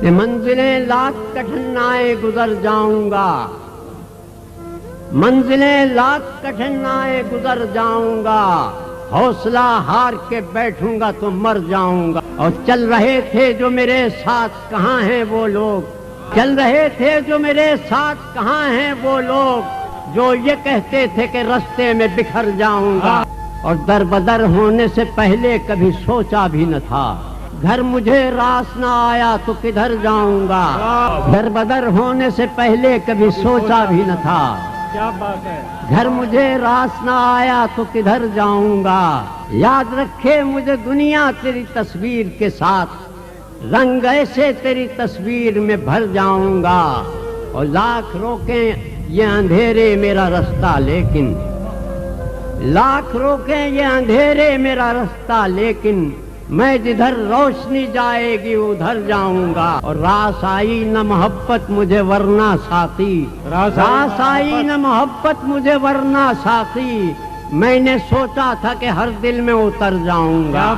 کہ منزلیں لاکھ کٹھنائیں گزر جاؤں گا، منزلیں لاکھ کٹھنائیں گزر جاؤں گا، حوصلہ ہار کے بیٹھوں گا تو مر جاؤں گا۔ اور چل رہے تھے جو میرے ساتھ کہاں ہیں وہ لوگ، چل رہے تھے جو میرے ساتھ کہاں ہیں وہ لوگ جو یہ کہتے تھے کہ رستے میں بکھر جاؤں گا۔ اور در بدر ہونے سے پہلے کبھی سوچا بھی نہ تھا، گھر مجھے راس نہ آیا تو کدھر جاؤں گا۔ در بدر ہونے سے پہلے کبھی سوچا بھی نہ تھا، کیا بات ہے، گھر مجھے راس نہ آیا تو کدھر جاؤں گا۔ یاد رکھے مجھے دنیا تیری تصویر کے ساتھ، رنگ ایسے تیری تصویر میں بھر جاؤں گا۔ اور لاکھ روکیں یہ اندھیرے میرا رستہ لیکن، لاکھ روکیں یہ اندھیرے میرا رستہ لیکن، میں جدھر روشنی جائے گی ادھر جاؤں گا۔ اور راس آئی نہ محبت مجھے ورنہ ساقی، راس آئی نہ محبت مجھے ورنہ ساقی، میں نے سوچا تھا کہ ہر دل میں اتر جاؤں گا۔